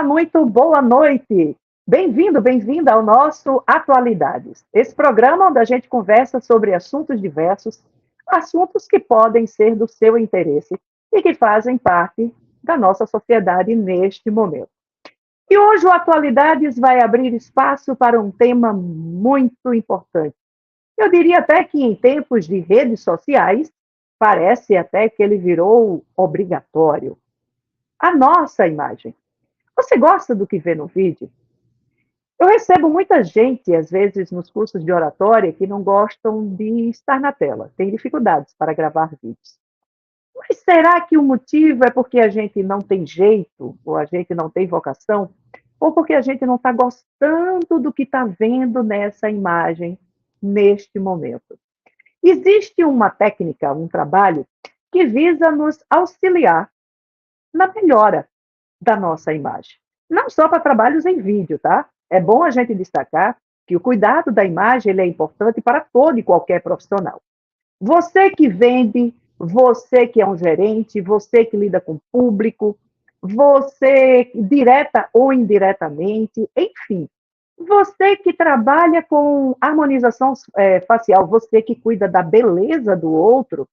muito boa noite. Bem-vindo, bem-vinda ao nosso Atualidades. Esse programa onde a gente conversa sobre assuntos diversos, assuntos que podem ser do seu interesse e que fazem parte da nossa sociedade neste momento. E hoje o Atualidades vai abrir espaço para um tema muito importante. Eu diria até que em tempos de redes sociais, parece até que ele virou obrigatório. A nossa imagem. Você gosta do que vê no vídeo? Eu recebo muita gente, às vezes, nos cursos de oratória, que não gostam de estar na tela, tem dificuldades para gravar vídeos. Mas será que o motivo é porque a gente não tem jeito, ou a gente não tem vocação, ou porque a gente não está gostando do que está vendo nessa imagem, neste momento? Existe uma técnica, um trabalho, que visa nos auxiliar na melhora da nossa imagem. Não só para trabalhos em vídeo, tá? É bom a gente destacar que o cuidado da imagem ele é importante para todo e qualquer profissional. Você que vende, você que é um gerente, você que lida com o público, você direta ou indiretamente, enfim, você que trabalha com harmonização facial, você que cuida da beleza do outro,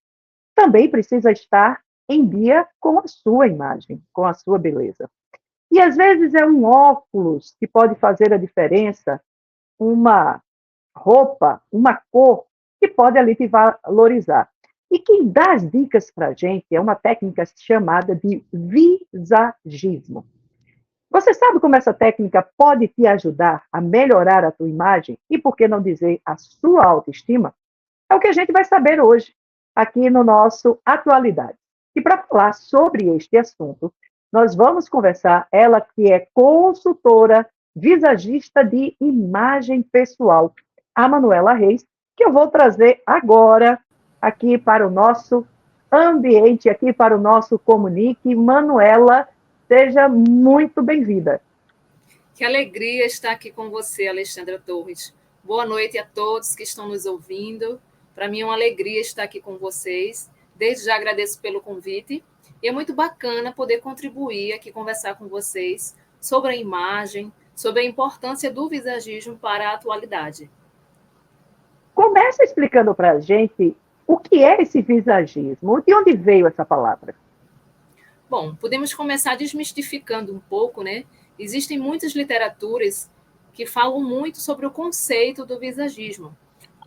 também precisa estar em dia com a sua imagem, com a sua beleza. E às vezes é um óculos que pode fazer a diferença, uma roupa, uma cor que pode ali te valorizar. E quem dá as dicas para a gente é uma técnica chamada de visagismo. Você sabe como essa técnica pode te ajudar a melhorar a tua imagem e, por que não dizer, a sua autoestima? É o que a gente vai saber hoje, aqui no nosso Atualidade. E para falar sobre este assunto, nós vamos conversar, ela que é consultora, visagista de imagem pessoal, a Manuela Reis, que eu vou trazer agora aqui para o nosso ambiente, aqui para o nosso Comunique. Manuela, seja muito bem-vinda. Que alegria estar aqui com você, Alexandra Torres. Boa noite a todos que estão nos ouvindo. Para mim é uma alegria estar aqui com vocês. Desde já agradeço pelo convite. E é muito bacana poder contribuir aqui, conversar com vocês sobre a imagem, sobre a importância do visagismo para a atualidade. Começa explicando para a gente o que é esse visagismo, de onde veio essa palavra? Bom, podemos começar desmistificando um pouco, né? Existem muitas literaturas que falam muito sobre o conceito do visagismo.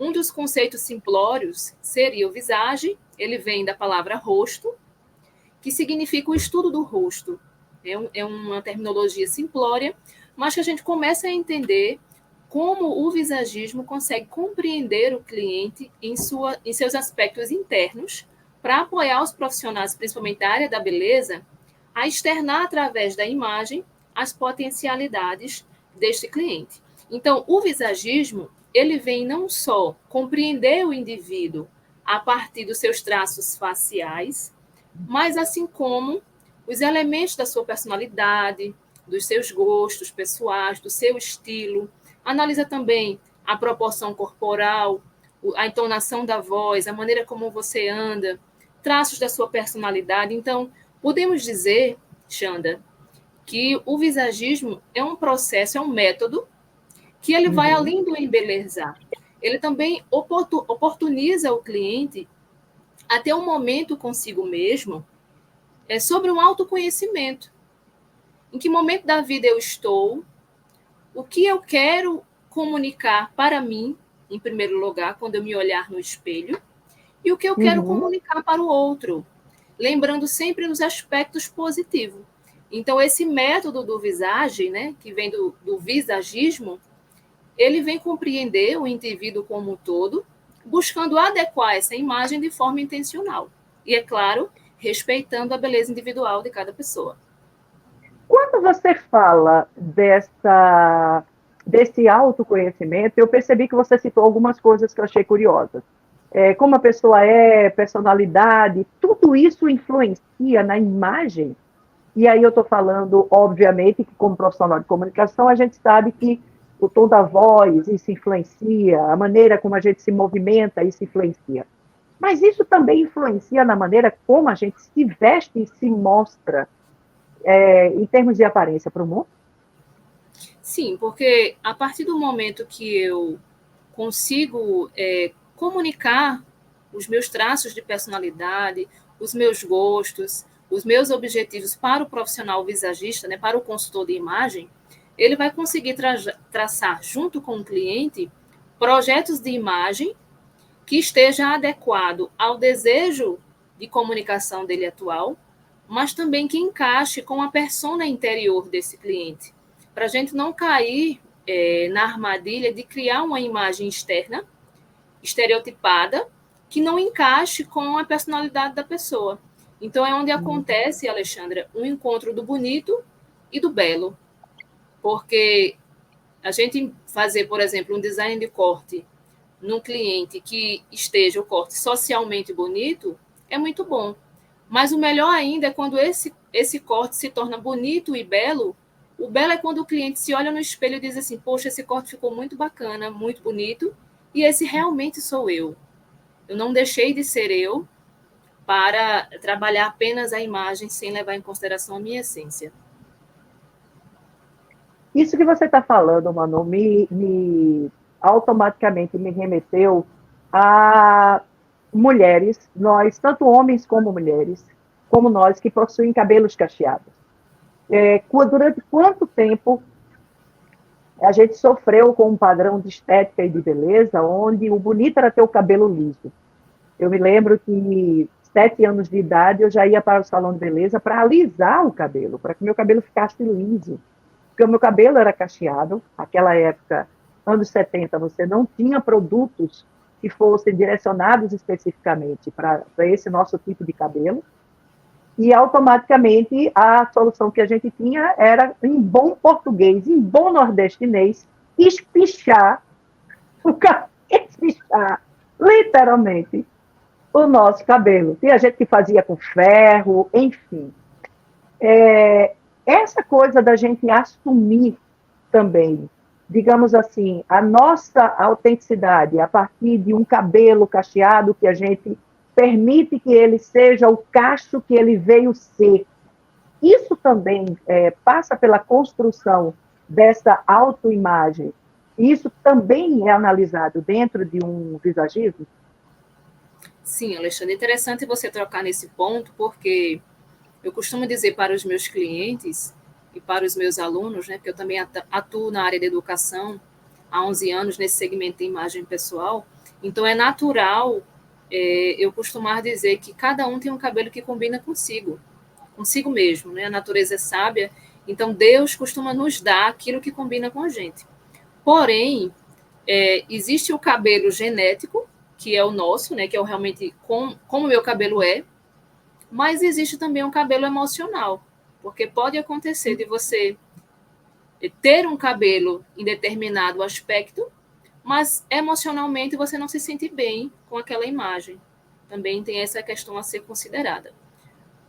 Um dos conceitos simplórios seria o visage, ele vem da palavra rosto, que significa o estudo do rosto. É uma terminologia simplória, mas que a gente começa a entender como o visagismo consegue compreender o cliente em seus aspectos internos, para apoiar os profissionais, principalmente da área da beleza, a externar através da imagem as potencialidades deste cliente. Então, o visagismo, ele vem não só compreender o indivíduo a partir dos seus traços faciais, mas assim como os elementos da sua personalidade, dos seus gostos pessoais, do seu estilo. Analisa também a proporção corporal, a entonação da voz, a maneira como você anda, traços da sua personalidade. Então, podemos dizer, Xanda, que o visagismo é um processo, é um método que ele vai além do embelezar. Ele também oportuniza o cliente a ter um momento consigo mesmo sobre um autoconhecimento. Em que momento da vida eu estou, o que eu quero comunicar para mim, em primeiro lugar, quando eu me olhar no espelho, e o que eu quero comunicar para o outro, lembrando sempre nos aspectos positivos. Então, esse método do visage, né, que vem do visagismo, ele vem compreender o indivíduo como um todo, buscando adequar essa imagem de forma intencional. E, é claro, respeitando a beleza individual de cada pessoa. Quando você fala desse autoconhecimento, eu percebi que você citou algumas coisas que eu achei curiosas. Como a pessoa é, personalidade, tudo isso influencia na imagem. E aí eu estou falando, obviamente, que como profissional de comunicação, a gente sabe que o tom da voz, isso influencia, a maneira como a gente se movimenta, isso influencia. Mas isso também influencia na maneira como a gente se veste e se mostra, em termos de aparência para o mundo? Sim, porque a partir do momento que eu consigo comunicar os meus traços de personalidade, os meus gostos, os meus objetivos para o profissional visagista, né, para o consultor de imagem, ele vai conseguir traçar, junto com o cliente, projetos de imagem que esteja adequado ao desejo de comunicação dele atual, mas também que encaixe com a persona interior desse cliente, para a gente não cair na armadilha de criar uma imagem externa, estereotipada, que não encaixe com a personalidade da pessoa. Então, é onde acontece, Alexandra, um encontro do bonito e do belo, porque a gente fazer, por exemplo, um design de corte num cliente que esteja o corte socialmente bonito, é muito bom. Mas o melhor ainda é quando esse corte se torna bonito e belo. O belo é quando o cliente se olha no espelho e diz assim: poxa, esse corte ficou muito bacana, muito bonito, e esse realmente sou eu. Eu não deixei de ser eu para trabalhar apenas a imagem sem levar em consideração a minha essência. Isso que você está falando, Manu, automaticamente me remeteu a mulheres, nós, tanto homens como mulheres, como nós, que possuem cabelos cacheados. Durante quanto tempo a gente sofreu com um padrão de estética e de beleza, onde o bonito era ter o cabelo liso? Eu me lembro que 7 anos de idade eu já ia para o salão de beleza para alisar o cabelo, para que meu cabelo ficasse liso, porque o meu cabelo era cacheado. Naquela época, anos 70, você não tinha produtos que fossem direcionados especificamente para esse nosso tipo de cabelo, e automaticamente a solução que a gente tinha era, em bom português, em bom nordestinês, espichar o cabelo, espichar, literalmente, o nosso cabelo. Tinha gente que fazia com ferro, enfim. Essa coisa da gente assumir também, digamos assim, a nossa autenticidade a partir de um cabelo cacheado que a gente permite que ele seja o cacho que ele veio ser. Isso também passa pela construção dessa autoimagem. Isso também é analisado dentro de um visagismo? Sim, Alexandre, é interessante você trocar nesse ponto, porque eu costumo dizer para os meus clientes e para os meus alunos, né, porque eu também atuo na área da educação há 11 anos nesse segmento de imagem pessoal, então é natural eu costumar dizer que cada um tem um cabelo que combina consigo mesmo, né? A natureza é sábia, então Deus costuma nos dar aquilo que combina com a gente. Porém, existe o cabelo genético, que é o nosso, né, que é realmente como o meu cabelo é, mas existe também um cabelo emocional, porque pode acontecer de você ter um cabelo em determinado aspecto, mas emocionalmente você não se sente bem com aquela imagem. Também tem essa questão a ser considerada.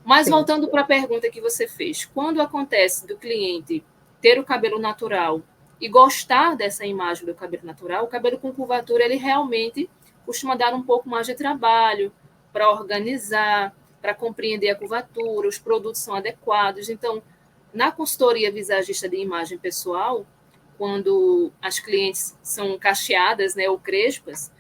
Mas Sim. voltando para a pergunta que você fez, quando acontece do cliente ter o cabelo natural e gostar dessa imagem do cabelo natural, o cabelo com curvatura ele realmente costuma dar um pouco mais de trabalho para organizar, para compreender a curvatura, os produtos são adequados. Então, na consultoria visagista de imagem pessoal, quando as clientes são cacheadas, né, ou crespas,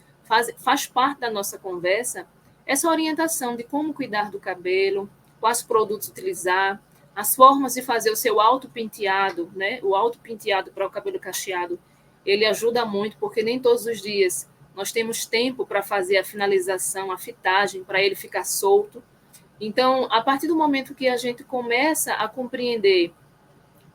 faz parte da nossa conversa essa orientação de como cuidar do cabelo, quais produtos utilizar, as formas de fazer o seu autopenteado, né? O autopenteado para o cabelo cacheado, ele ajuda muito, porque nem todos os dias nós temos tempo para fazer a finalização, a fitagem, para ele ficar solto. Então, a partir do momento que a gente começa a compreender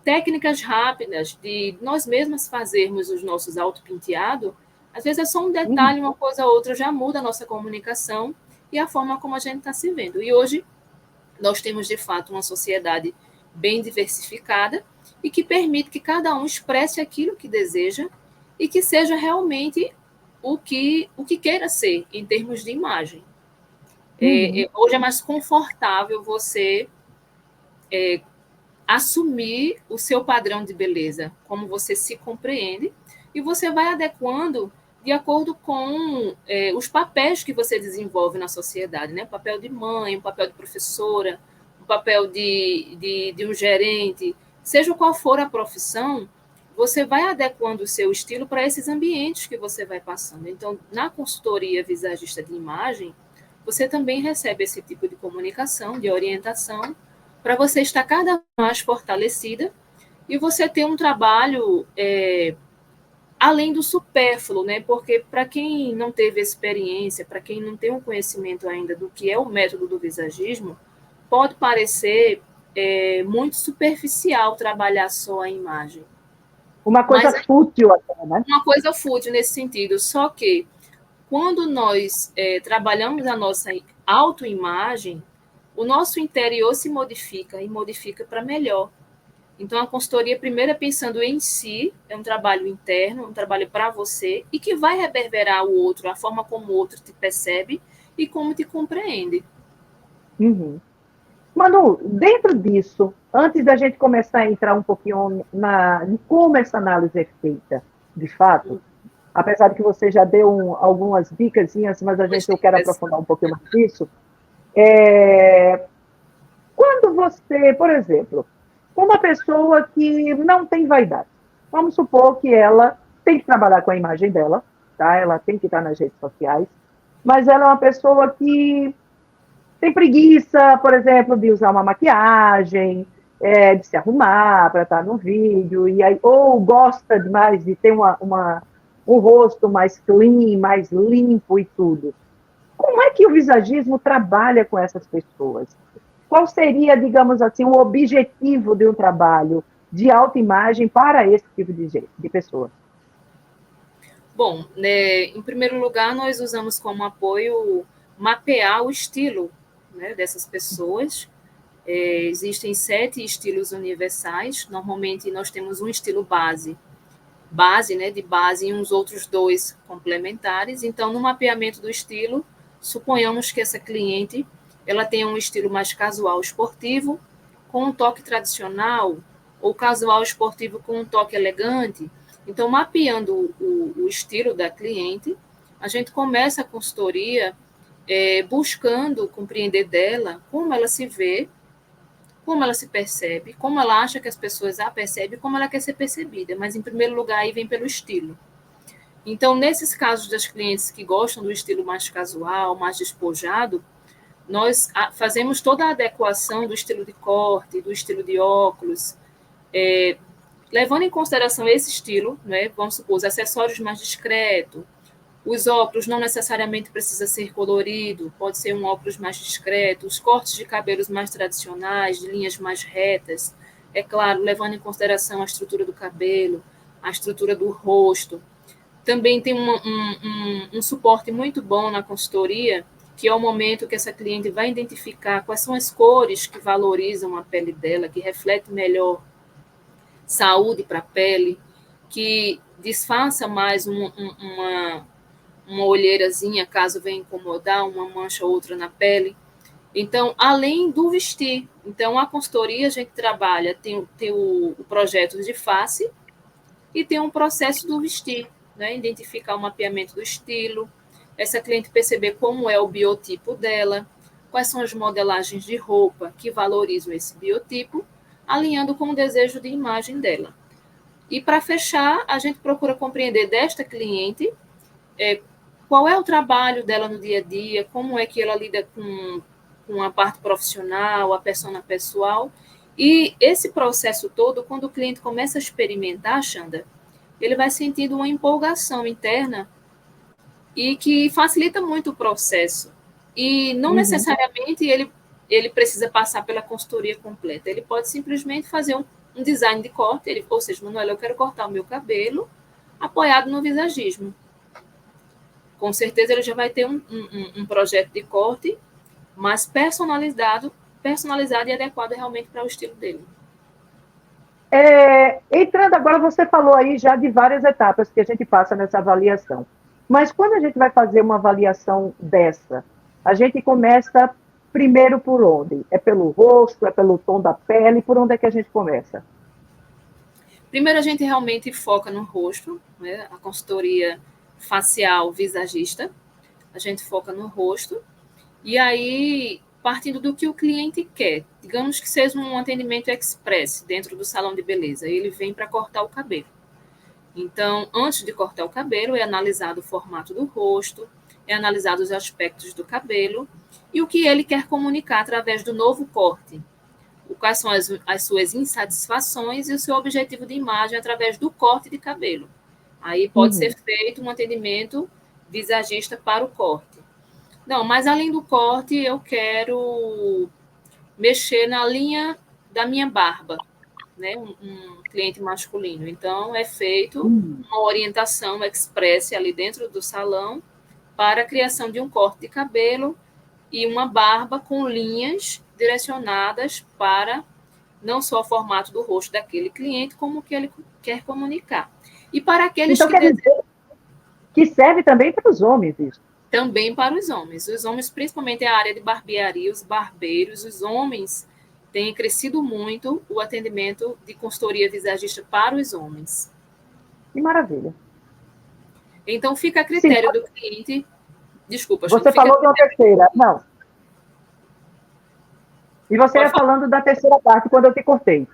técnicas rápidas de nós mesmas fazermos os nossos autopenteados, às vezes é só um detalhe, uma coisa ou outra já muda a nossa comunicação e a forma como a gente está se vendo. E hoje nós temos, de fato, uma sociedade bem diversificada e que permite que cada um expresse aquilo que deseja e que seja realmente o que queira ser em termos de imagem. Hoje é mais confortável você assumir o seu padrão de beleza, como você se compreende, e você vai adequando de acordo com os papéis que você desenvolve na sociedade, né? O papel de mãe, o papel de professora, o papel de um gerente, seja qual for a profissão, você vai adequando o seu estilo para esses ambientes que você vai passando. Então, na consultoria visagista de imagem, você também recebe esse tipo de comunicação, de orientação, para você estar cada vez mais fortalecida e você ter um trabalho além do supérfluo, né? Porque para quem não teve experiência, para quem não tem um conhecimento ainda do que é o método do visagismo, pode parecer muito superficial trabalhar só a imagem. Uma coisa Mas fútil até, né? uma coisa fútil nesse sentido, só que quando nós trabalhamos a nossa autoimagem, o nosso interior se modifica e modifica para melhor. Então, a consultoria, primeiro, é pensando em si, é um trabalho interno, um trabalho para você, e que vai reverberar o outro, a forma como o outro te percebe e como te compreende. Uhum. Manu, dentro disso, antes da gente começar a entrar um pouquinho em como essa análise é feita, de fato, apesar de que você já deu algumas dicas, mas eu quero aprofundar um pouquinho mais nisso. Quando você, por exemplo, uma pessoa que não tem vaidade, vamos supor que ela tem que trabalhar com a imagem dela, tá? Ela tem que estar nas redes sociais, mas ela é uma pessoa que tem preguiça, por exemplo, de usar uma maquiagem, de se arrumar para estar no vídeo, e aí, ou gosta demais de ter um rosto mais clean, mais limpo e tudo. Como é que o visagismo trabalha com essas pessoas? Qual seria, digamos assim, o objetivo de um trabalho de autoimagem para esse tipo de pessoa? Bom, né, em primeiro lugar, nós usamos como apoio mapear o estilo, né, dessas pessoas. Existem 7 estilos universais. Normalmente, nós temos um estilo base, né, de base, e uns outros 2 complementares. Então, no mapeamento do estilo, suponhamos que essa cliente ela tenha um estilo mais casual esportivo, com um toque tradicional, ou casual esportivo com um toque elegante. Então, mapeando o estilo da cliente, a gente começa a consultoria buscando compreender dela como ela se vê, como ela se percebe, como ela acha que as pessoas a percebem, como ela quer ser percebida. Mas, em primeiro lugar, aí vem pelo estilo. Então, nesses casos das clientes que gostam do estilo mais casual, mais despojado, nós fazemos toda a adequação do estilo de corte, do estilo de óculos, levando em consideração esse estilo, né? Vamos supor, os acessórios mais discretos, os óculos não necessariamente precisa ser colorido, pode ser um óculos mais discreto, os cortes de cabelos mais tradicionais, de linhas mais retas, é claro, levando em consideração a estrutura do cabelo, a estrutura do rosto. Também tem um suporte muito bom na consultoria, que é o momento que essa cliente vai identificar quais são as cores que valorizam a pele dela, que refletem melhor saúde para a pele, que disfarça mais uma olheirazinha, caso venha incomodar, uma mancha ou outra na pele. Então, além do vestir, então a consultoria a gente trabalha, tem o projeto de face e tem um processo do vestir, né? Identificar o mapeamento do estilo, essa cliente perceber como é o biotipo dela, quais são as modelagens de roupa que valorizam esse biotipo, alinhando com o desejo de imagem dela. E para fechar, a gente procura compreender desta cliente qual é o trabalho dela no dia a dia, como é que ela lida com a parte profissional, a persona pessoal. E esse processo todo, quando o cliente começa a experimentar, Xanda, ele vai sentindo uma empolgação interna e que facilita muito o processo. E não necessariamente ele precisa passar pela consultoria completa. Ele pode simplesmente fazer um design de corte, ou seja, Manuela, eu quero cortar o meu cabelo apoiado no visagismo. Com certeza ele já vai ter um projeto de corte mais personalizado e adequado realmente para o estilo dele. Entrando agora, você falou aí já de várias etapas que a gente passa nessa avaliação. Mas quando a gente vai fazer uma avaliação dessa, a gente começa primeiro por onde? É pelo rosto, é pelo tom da pele? Por onde é que a gente começa? Primeiro, a gente realmente foca no rosto, né? A consultoria facial visagista, a gente foca no rosto, e aí, partindo do que o cliente quer, digamos que seja um atendimento express dentro do salão de beleza, ele vem para cortar o cabelo. Então, antes de cortar o cabelo, é analisado o formato do rosto, é analisado os aspectos do cabelo e o que ele quer comunicar através do novo corte. Quais são as suas insatisfações e o seu objetivo de imagem através do corte de cabelo. Aí pode ser feito um atendimento visagista para o corte. Não, mas além do corte, eu quero mexer na linha da minha barba, né? Um cliente masculino. Então, é feito uma orientação express ali dentro do salão para a criação de um corte de cabelo e uma barba com linhas direcionadas para não só o formato do rosto daquele cliente, como o que ele quer comunicar. E para aqueles então, quer dizer que serve também para os homens isso? Também para os homens. Os homens, principalmente a área de barbearia, os barbeiros, os homens têm crescido muito o atendimento de consultoria visagista para os homens. Que maravilha. Então, fica a critério do cliente. Desculpa, Você falou de uma terceira. Não. E você ia falando da terceira parte quando eu te cortei.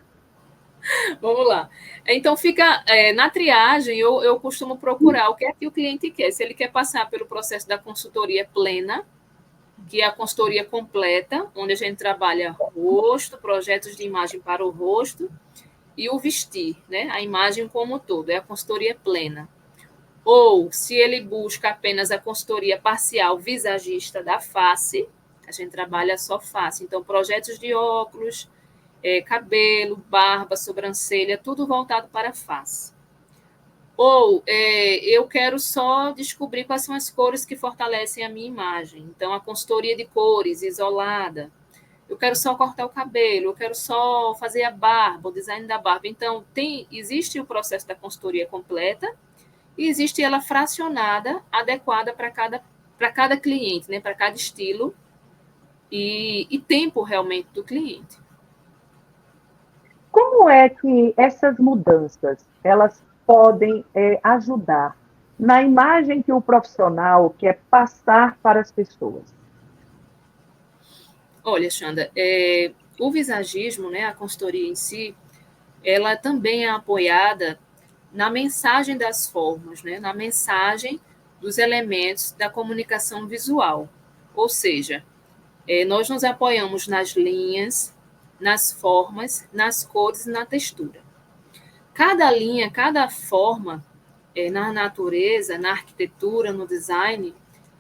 Vamos lá. Então, fica na triagem, eu costumo procurar o que é que o cliente quer. Se ele quer passar pelo processo da consultoria plena, que é a consultoria completa, onde a gente trabalha rosto, projetos de imagem para o rosto e o vestir, né? A imagem como um todo, é a consultoria plena. Ou, se ele busca apenas a consultoria parcial visagista da face, a gente trabalha só face. Então, projetos de óculos, cabelo, barba, sobrancelha, tudo voltado para a face. Ou eu quero só descobrir quais são as cores que fortalecem a minha imagem. Então, a consultoria de cores isolada. Eu quero só cortar o cabelo, eu quero só fazer a barba, o design da barba. Então, existe o processo da consultoria completa e existe ela fracionada, adequada para cada cliente, né? Para cada estilo e tempo realmente do cliente. Como é que essas mudanças elas podem ajudar na imagem que o profissional quer passar para as pessoas? Olha, Xanda, o visagismo, né, a consultoria em si, ela também é apoiada na mensagem das formas, né, na mensagem dos elementos da comunicação visual. Ou seja, nós nos apoiamos nas linhas, nas formas, nas cores e na textura. Cada linha, cada forma, na natureza, na arquitetura, no design,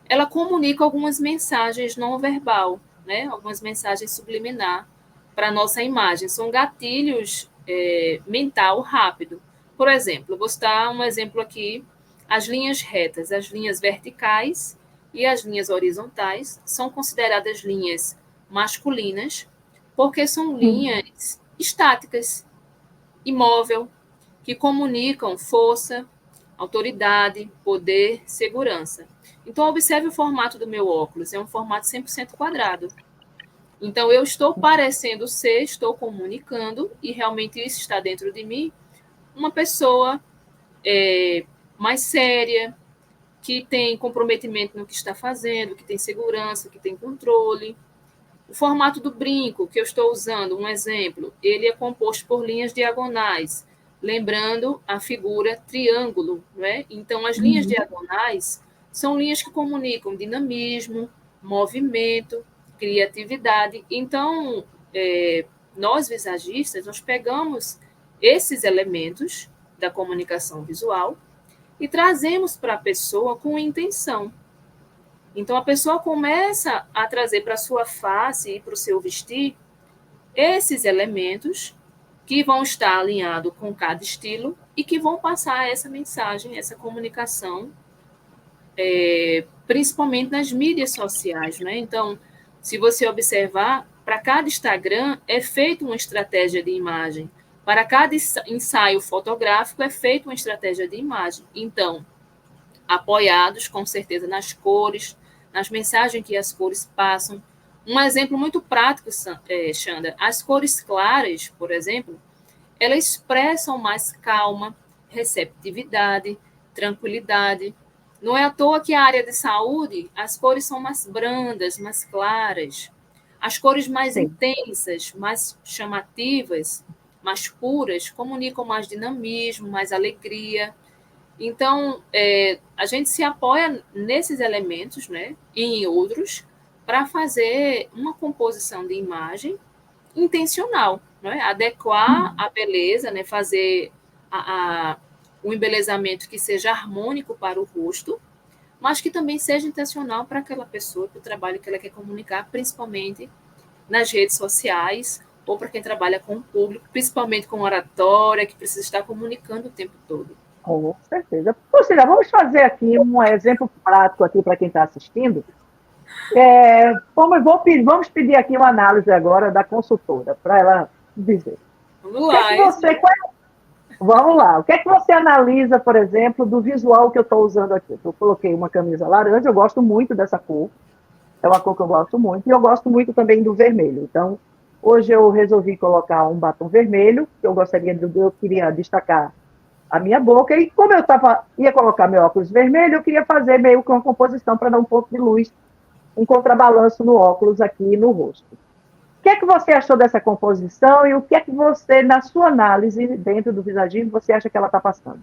ela comunica algumas mensagens não verbal, né? Algumas mensagens subliminar para a nossa imagem. São gatilhos mental rápido. Por exemplo, vou citar um exemplo aqui: as linhas retas, as linhas verticais e as linhas horizontais são consideradas linhas masculinas porque são linhas estáticas, imóvel, que comunicam força, autoridade, poder, segurança. Então, observe o formato do meu óculos, é um formato 100% quadrado. Então, eu estou parecendo ser, estou comunicando, e realmente isso está dentro de mim, uma pessoa mais séria, que tem comprometimento no que está fazendo, que tem segurança, que tem controle. O formato do brinco que eu estou usando, um exemplo, ele é composto por linhas diagonais, lembrando a figura triângulo, não é? Então, as linhas diagonais são linhas que comunicam dinamismo, movimento, criatividade. Então, nós visagistas, nós pegamos esses elementos da comunicação visual e trazemos para a pessoa com intenção. Então, a pessoa começa a trazer para a sua face e para o seu vestir esses elementos que vão estar alinhados com cada estilo e que vão passar essa mensagem, essa comunicação, principalmente nas mídias sociais, né? Então, se você observar, para cada Instagram é feita uma estratégia de imagem, para cada ensaio fotográfico é feita uma estratégia de imagem. Então, apoiados, com certeza, nas cores, nas mensagens que as cores passam. Um exemplo muito prático, Xanda, as cores claras, por exemplo, elas expressam mais calma, receptividade, tranquilidade. Não é à toa que a área de saúde, as cores são mais brandas, mais claras. As cores mais intensas, mais chamativas, mais puras, comunicam mais dinamismo, mais alegria, Então, a gente se apoia nesses elementos, né, e em outros, para fazer uma composição de imagem intencional, né? Adequar a beleza, né? Fazer o embelezamento que seja harmônico para o rosto, mas que também seja intencional para aquela pessoa, para o trabalho que ela quer comunicar, principalmente nas redes sociais, ou para quem trabalha com o público, principalmente com oratória, que precisa estar comunicando o tempo todo. Com certeza. Ou seja, vamos fazer aqui um exemplo prático aqui para quem está assistindo. Vamos pedir aqui uma análise agora da consultora, para ela dizer. Vamos O que é que lá, você, vamos lá. O que é que você analisa, por exemplo, do visual que eu estou usando aqui? Eu coloquei uma camisa laranja, eu gosto muito dessa cor. É uma cor que eu gosto muito. E eu gosto muito também do vermelho. Então, hoje eu resolvi colocar um batom vermelho, que eu queria destacar a minha boca. E como ia colocar meu óculos vermelho, eu queria fazer meio que uma composição para dar um pouco de luz, um contrabalanço no óculos aqui no rosto. O que é que você achou dessa composição e o que é que você, na sua análise, dentro do visagismo, você acha que ela está passando?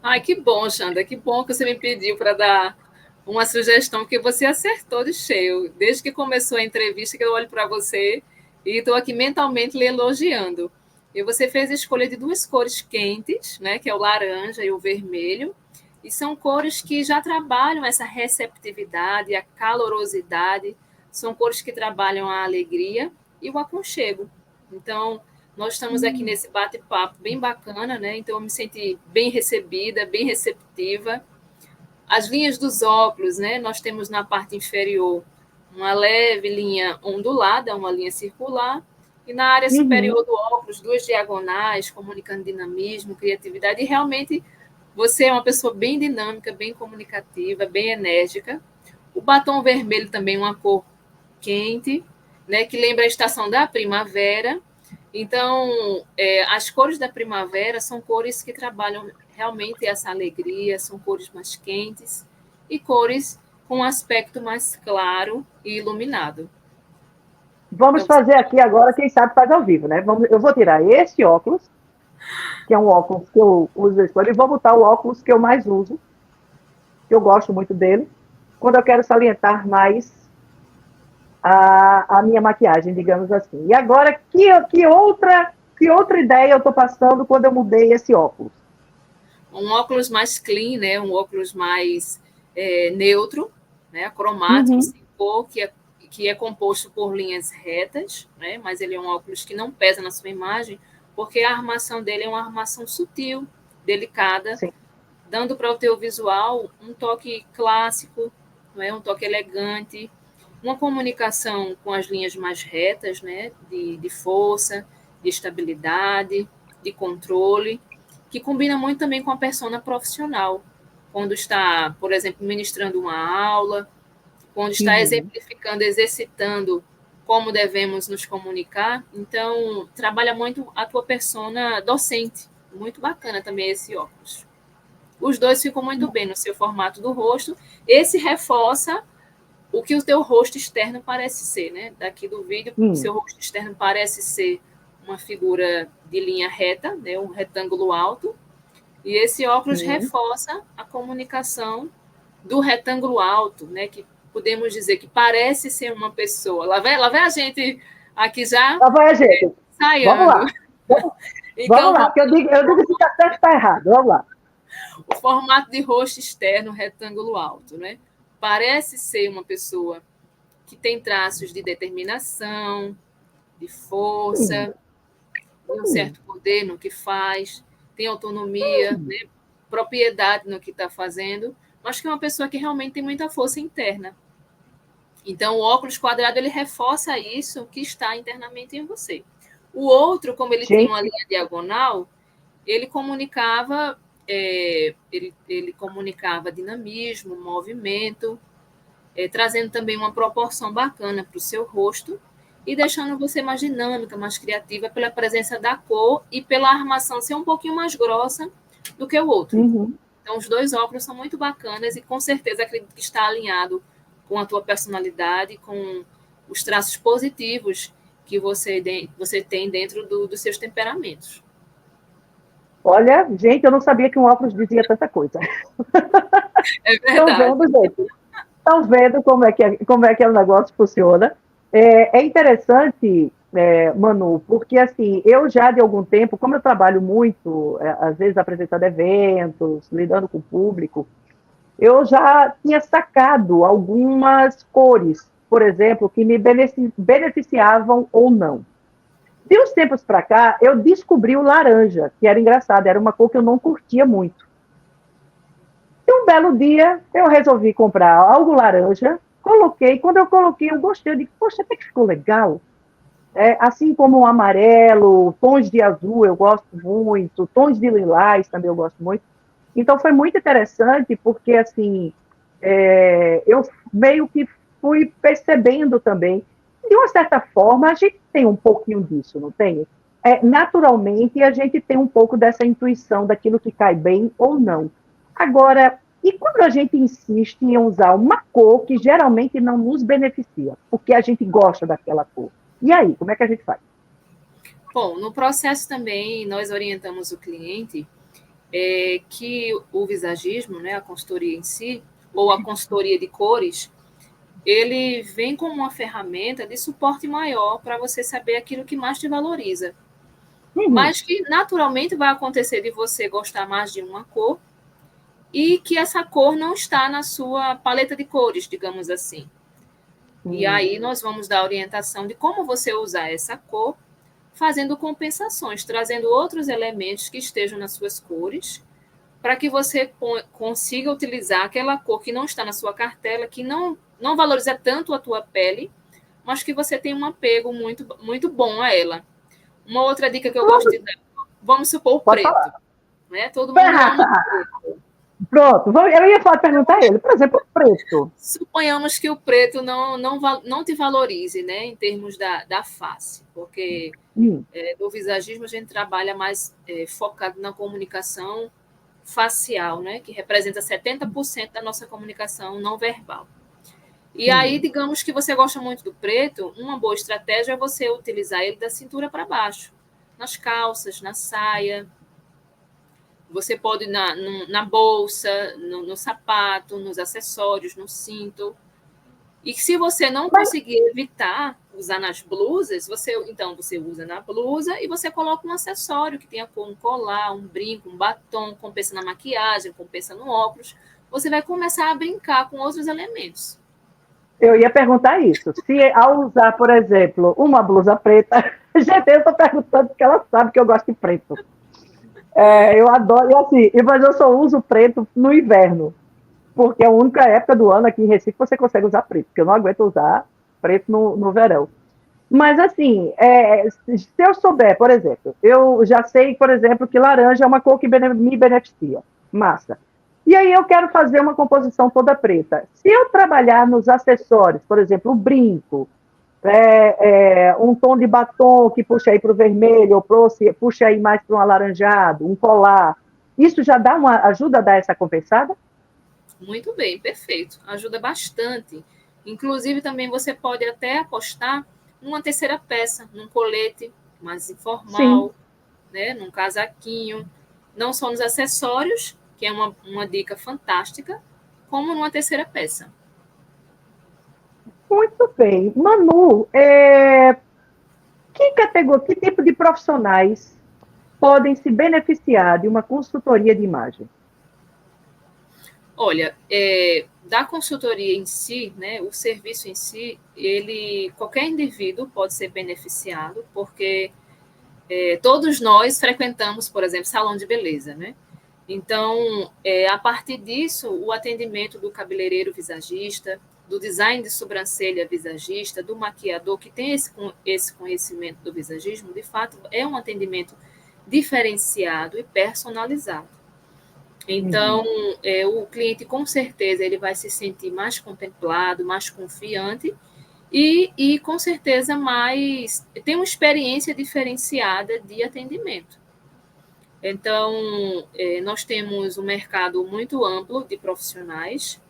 Ai, que bom, Xanda, que bom que você me pediu para dar uma sugestão que você acertou de cheio. Desde que começou a entrevista, que eu olho para você e estou aqui mentalmente lhe elogiando. E você fez a escolha de duas cores quentes, né, que é o laranja e o vermelho, e são cores que já trabalham essa receptividade, a calorosidade, são cores que trabalham a alegria e o aconchego. Então, nós estamos aqui nesse bate-papo bem bacana, né? Então, eu me senti bem recebida, bem receptiva. As linhas dos óculos, né? Nós temos na parte inferior uma leve linha ondulada, uma linha circular, e na área superior do óculos, duas diagonais, comunicando dinamismo, criatividade, e realmente você é uma pessoa bem dinâmica, bem comunicativa, bem enérgica. O batom vermelho também, uma cor quente, né, que lembra a estação da primavera. Então, as cores da primavera são cores que trabalham realmente essa alegria, são cores mais quentes e cores com um aspecto mais claro e iluminado. Vamos Então, fazer aqui agora, quem sabe faz ao vivo, né? Eu vou tirar esse óculos, que é um óculos que eu uso, e vou botar o óculos que eu mais uso, que eu gosto muito dele, quando eu quero salientar mais a minha maquiagem, digamos assim. E agora, que outra ideia eu estou passando quando eu mudei esse óculos? um óculos mais clean, né? Um óculos mais neutro, né? Cromático, sem cor, que é composto por linhas retas, né? Mas ele é um óculos que não pesa na sua imagem, porque a armação dele é uma armação sutil, delicada, Sim. dando para o teu visual um toque clássico, não é? Um toque elegante, uma comunicação com as linhas mais retas, né? De força, de estabilidade, de controle, que combina muito também com a persona profissional, quando está, por exemplo, ministrando uma aula, quando está exemplificando, exercitando como devemos nos comunicar. Então, trabalha muito a tua persona docente. Muito bacana também esse óculos. Os dois ficam muito bem no seu formato do rosto. Esse reforça o que o teu rosto externo parece ser, né? Daqui do vídeo, o seu rosto externo parece ser uma figura de linha reta, né? Um retângulo alto, e esse óculos reforça a comunicação do retângulo alto, né? Que podemos dizer que parece ser uma pessoa. Lá vai a gente aqui já Lá vai a gente. Vamos ensaiando. lá. Vamos Então, lá, porque eu digo se está certo ou está errado. Vamos lá. o formato de rosto externo retângulo alto, né? Parece ser uma pessoa que tem traços de determinação, de força, de um certo poder no que faz, tem autonomia, né? Propriedade no que está fazendo, mas que é uma pessoa que realmente tem muita força interna. Então, o óculos quadrado ele reforça isso que está internamente em você. O outro, como ele tinha uma linha diagonal, ele comunicava ele comunicava dinamismo, movimento, trazendo também uma proporção bacana para o seu rosto e deixando você mais dinâmica, mais criativa pela presença da cor e pela armação ser um pouquinho mais grossa do que o outro. Então, os dois óculos são muito bacanas e com certeza acredito que está alinhado com a tua personalidade, com os traços positivos que você tem dentro dos seus temperamentos. Olha, gente, eu não sabia que um óculos dizia tanta coisa. É Estão verdade. vendo, gente? Estão vendo como é que o negócio funciona. É interessante, Manu, porque assim, eu já de algum tempo, como eu trabalho muito, às vezes apresentando eventos, lidando com o público, eu já tinha sacado algumas cores, por exemplo, que me beneficiavam ou não. De uns tempos para cá, eu descobri o laranja, que era engraçado, era uma cor que eu não curtia muito. E um belo dia, eu resolvi comprar algo laranja, coloquei, quando eu coloquei, eu gostei, eu disse, poxa, até que ficou legal. Assim como o amarelo, tons de azul eu gosto muito, tons de lilás também eu gosto muito. Então foi muito interessante, porque assim, eu meio que fui percebendo também, de uma certa forma, a gente tem um pouquinho disso, não tem? Naturalmente, a gente tem um pouco dessa intuição daquilo que cai bem ou não. Agora, e quando a gente insiste em usar uma cor que geralmente não nos beneficia, porque a gente gosta daquela cor? E aí, como é que a gente faz? Bom, no processo também nós orientamos o cliente que o visagismo, né, a consultoria em si, ou a consultoria de cores, ele vem como uma ferramenta de suporte maior para você saber aquilo que mais te valoriza. Uhum. Mas que naturalmente vai acontecer de você gostar mais de uma cor e que essa cor não está na sua paleta de cores, digamos assim. E Hum. aí nós vamos dar orientação de como você usar essa cor, fazendo compensações, trazendo outros elementos que estejam nas suas cores, para que você consiga utilizar aquela cor que não está na sua cartela, que não valoriza tanto a tua pele, mas que você tem um apego muito, muito bom a ela. Uma outra dica que eu gosto de dar, vamos supor o Pode falar. preto, né? Todo mundo ama o preto. Pronto, eu ia perguntar a ele, por exemplo, o preto. Suponhamos que o preto não te valorize, né, em termos da face, porque no visagismo a gente trabalha mais focado na comunicação facial, né, que representa 70% da nossa comunicação não verbal. E aí, Uhum. digamos que você gosta muito do preto, uma boa estratégia é você utilizar ele da cintura para baixo, nas calças, na saia. Você pode ir na bolsa, no sapato, nos acessórios, no cinto. E se você não Mas, conseguir evitar usar nas blusas, então você usa na blusa e você coloca um acessório que tenha um colar, um brinco, um batom, compensa na maquiagem, compensa no óculos. Você vai começar a brincar com outros elementos. eu ia perguntar isso. Se ao usar, por exemplo, uma blusa preta, gente, eu estou perguntando porque ela sabe que eu gosto de preto. Eu adoro, e assim, mas eu só uso preto no inverno, porque é a única época do ano aqui em Recife que você consegue usar preto, porque eu não aguento usar preto no verão. Mas, assim, se eu souber, por exemplo, eu já sei, por exemplo, que laranja é uma cor que me beneficia. Massa. E aí eu quero fazer uma composição toda preta. Se eu trabalhar nos acessórios, por exemplo, o brinco, um tom de batom que puxa aí para o vermelho, ou puxa aí mais para um alaranjado, um colar, isso já ajuda a dar essa compensada? Muito bem, perfeito. Ajuda bastante. Inclusive, também você pode até apostar numa terceira peça, num colete mais Sim. informal, né? Num casaquinho. Não só nos acessórios, que é uma dica fantástica, como numa terceira peça. Muito bem. Manu, que tipo de profissionais podem se beneficiar de uma consultoria de imagem? Olha, da consultoria em si, né, o serviço em si, qualquer indivíduo pode ser beneficiado, porque todos nós frequentamos, por exemplo, salão de beleza, né? Então, a partir disso, o atendimento do cabeleireiro visagista, do design de sobrancelha visagista, do maquiador que tem esse conhecimento do visagismo, de fato, é um atendimento diferenciado e personalizado. Então, Uhum. o cliente, com certeza, ele vai se sentir mais contemplado, mais confiante e com certeza, tem uma experiência diferenciada de atendimento. Então, nós temos um mercado muito amplo de profissionais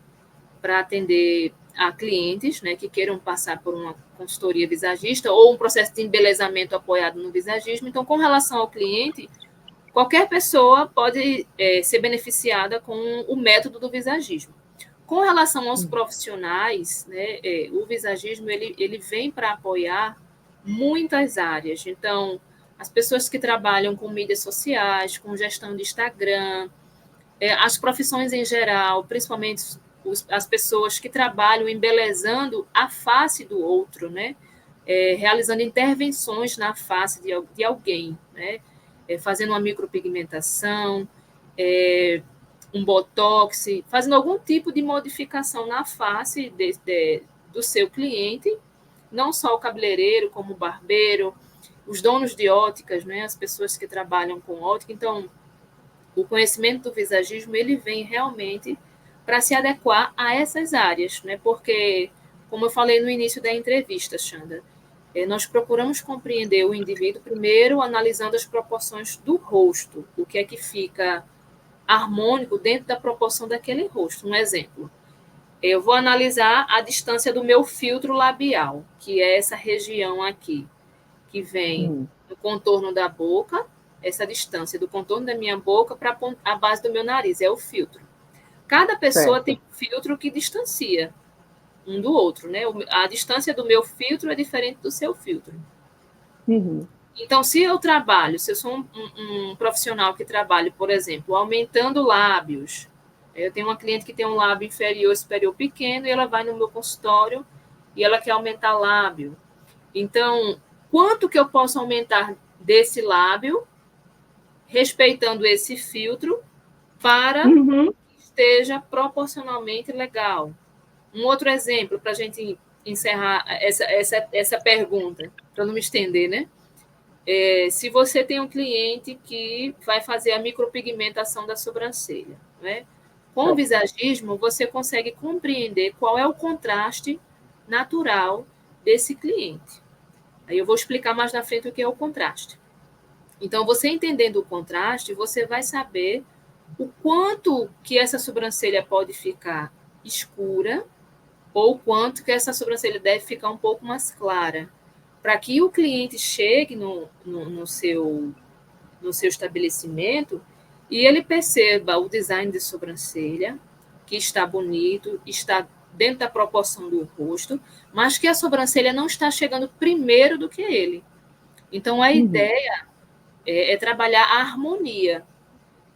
para atender a clientes, né, que queiram passar por uma consultoria visagista ou um processo de embelezamento apoiado no visagismo. Então, com relação ao cliente, qualquer pessoa pode ser beneficiada com o método do visagismo. Com relação aos profissionais, né, o visagismo ele vem para apoiar muitas áreas. Então, as pessoas que trabalham com mídias sociais, com gestão de Instagram, as profissões em geral, principalmente as pessoas que trabalham embelezando a face do outro, né? Realizando intervenções na face de alguém, né? Fazendo uma micropigmentação, um botox, fazendo algum tipo de modificação na face do seu cliente, não só o cabeleireiro, como o barbeiro, os donos de óticas, né? As pessoas que trabalham com ótica. Então, o conhecimento do visagismo ele vem realmente para se adequar a essas áreas, né? Porque, como eu falei no início da entrevista, Xanda, nós procuramos compreender o indivíduo primeiro analisando as proporções do rosto, o que é que fica harmônico dentro da proporção daquele rosto. Um exemplo, eu vou analisar a distância do meu filtro labial, que é essa região aqui, que vem do contorno da boca, essa distância do contorno da minha boca para a base do meu nariz, é o filtro. Cada pessoa tem um filtro que distancia um do outro, né? A distância do meu filtro é diferente do seu filtro. Então, se eu sou um profissional que trabalha, por exemplo, aumentando lábios, eu tenho uma cliente que tem um lábio inferior e superior pequeno e ela vai no meu consultório e ela quer aumentar lábio. Então, quanto que eu posso aumentar desse lábio, respeitando esse filtro, para que esteja proporcionalmente legal? Um outro exemplo, para a gente encerrar essa pergunta, para não me estender, né? Se você tem um cliente que vai fazer a micropigmentação da sobrancelha, né? Com o visagismo, você consegue compreender qual é o contraste natural desse cliente. Aí eu vou explicar mais na frente o que é o contraste. Então, você entendendo o contraste, você vai saber o quanto que essa sobrancelha pode ficar escura ou o quanto que essa sobrancelha deve ficar um pouco mais clara, para que o cliente chegue no seu estabelecimento e ele perceba o design de sobrancelha, que está bonito, está dentro da proporção do rosto, mas que a sobrancelha não está chegando primeiro do que ele. Então, a ideia é trabalhar a harmonia,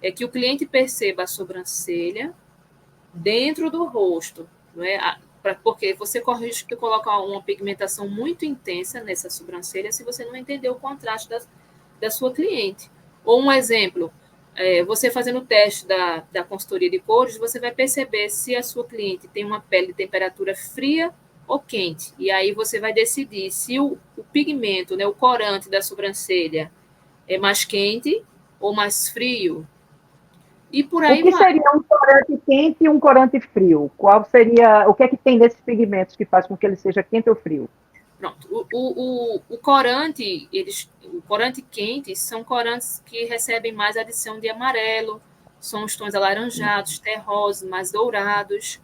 é que o cliente perceba a sobrancelha dentro do rosto, não é? Porque você corre o risco de colocar uma pigmentação muito intensa nessa sobrancelha se você não entender o contraste da sua cliente. Ou um exemplo, você fazendo o teste da consultoria de cores, você vai perceber se a sua cliente tem uma pele de temperatura fria ou quente. E aí você vai decidir se o pigmento, né, o corante da sobrancelha é mais quente ou mais frio. E por aí o que vai. seria um corante quente e um corante frio? Qual seria, o que é que tem nesses pigmentos que faz com que ele seja quente ou frio? Pronto. O corante, o corante quente são corantes que recebem mais adição de amarelo, são os tons alaranjados, terrosos, mais dourados.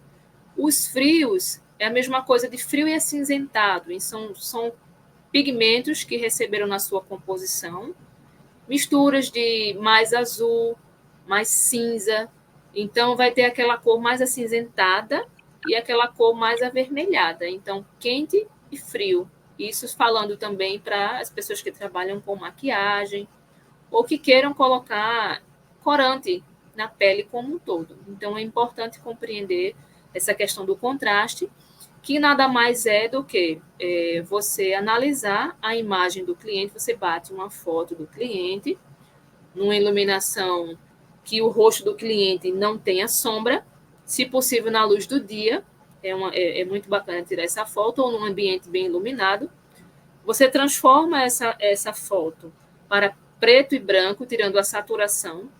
Os frios é a mesma coisa de frio e acinzentado, e são pigmentos que receberam na sua composição misturas de mais azul, mais cinza. Então, vai ter aquela cor mais acinzentada e aquela cor mais avermelhada. Então, quente e frio. Isso falando também para as pessoas que trabalham com maquiagem ou que queiram colocar corante na pele como um todo. Então, é importante compreender essa questão do contraste, que nada mais é do que você analisar a imagem do cliente, você bate uma foto do cliente, numa iluminação que o rosto do cliente não tenha sombra, se possível na luz do dia, é muito bacana tirar essa foto, ou num ambiente bem iluminado. Você transforma essa foto para preto e branco, tirando a saturação,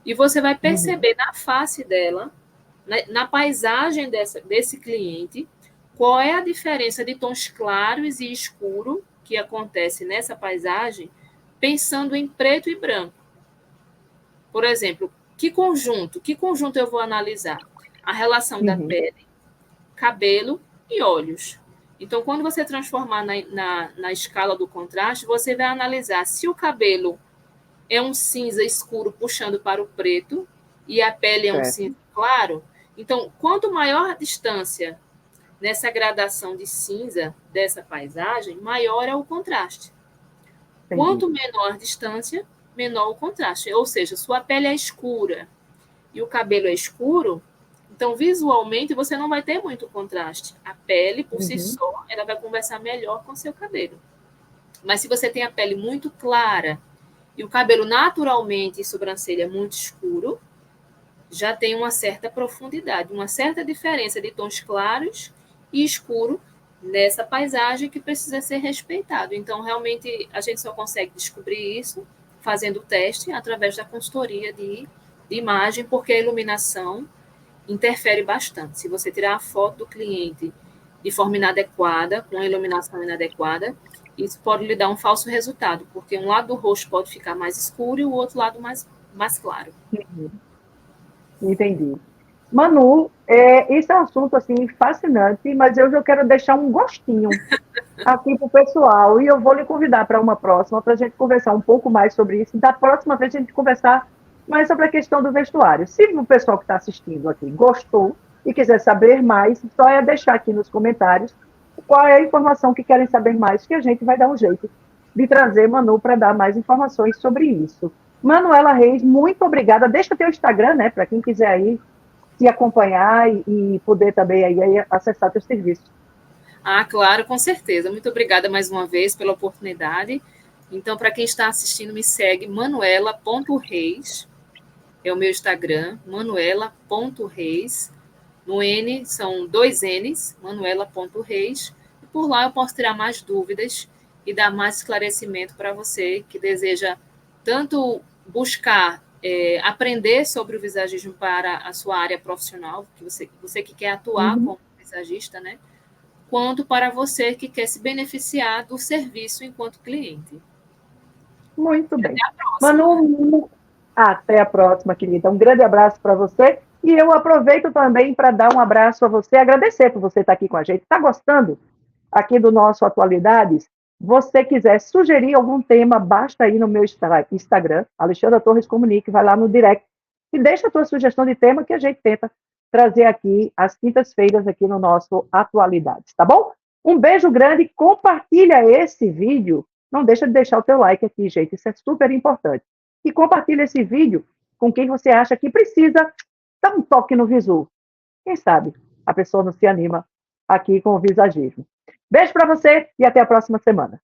e você vai perceber na face dela, na paisagem desse cliente, qual é a diferença de tons claros e escuros que acontece nessa paisagem, pensando em preto e branco. Por exemplo, que conjunto eu vou analisar? A relação da pele, cabelo e olhos. Então, quando você transformar na escala do contraste, você vai analisar se o cabelo é um cinza escuro puxando para o preto e a pele é um Certo. cinza claro, então, quanto maior a distância nessa gradação de cinza dessa paisagem, maior é o contraste. Entendi. Quanto menor a distância, menor o contraste. Ou seja, sua pele é escura e o cabelo é escuro, então visualmente você não vai ter muito contraste. A pele, por si só, ela vai conversar melhor com o seu cabelo. Mas se você tem a pele muito clara e o cabelo naturalmente e sobrancelha muito escuro, já tem uma certa profundidade, uma certa diferença de tons claros e escuro nessa paisagem que precisa ser respeitado. Então, realmente, a gente só consegue descobrir isso fazendo o teste através da consultoria de imagem, porque a iluminação interfere bastante. Se você tirar a foto do cliente de forma inadequada, com a iluminação inadequada, isso pode lhe dar um falso resultado, porque um lado do rosto pode ficar mais escuro e o outro lado mais claro. Entendi. Manu, esse é um assunto assim, fascinante, mas eu já quero deixar um gostinho aqui para o pessoal, e eu vou lhe convidar para uma próxima, para a gente conversar um pouco mais sobre isso, e da próxima vez a gente conversar mais sobre a questão do vestuário. Se o pessoal que está assistindo aqui gostou e quiser saber mais, só é deixar aqui nos comentários qual é a informação que querem saber mais, que a gente vai dar um jeito de trazer Manu para dar mais informações sobre isso. Manuela Reis, muito obrigada. Deixa o teu Instagram, né, para quem quiser aí te acompanhar e poder também aí acessar teu serviço. Ah, claro, com certeza. Muito obrigada mais uma vez pela oportunidade. Então, para quem está assistindo, me segue manuela.reis, é o meu Instagram, manuela.reis. No N são 2 N's, manuela.reis. E por lá eu posso tirar mais dúvidas e dar mais esclarecimento para você que deseja tanto buscar aprender sobre o visagismo para a sua área profissional, que você que quer atuar como visagista, né? Quanto para você que quer se beneficiar do serviço enquanto cliente. Muito E bem. até a próxima. Manu, até a próxima, querida. Um grande abraço para você. E eu aproveito também para dar um abraço a você, agradecer por você estar aqui com a gente. Está gostando aqui do nosso Atualidades? Você quiser sugerir algum tema, basta ir no meu Instagram, Alexandra Torres Comunique, vai lá no direct e deixa a tua sugestão de tema que a gente tenta trazer aqui às quintas-feiras aqui no nosso Atualidades, tá bom? Um beijo grande, compartilha esse vídeo, não deixa de deixar o teu like aqui, gente, isso é super importante. E compartilha esse vídeo com quem você acha que precisa dar um toque no visu. Quem sabe a pessoa não se anima aqui com o visagismo. Beijo para você e até a próxima semana.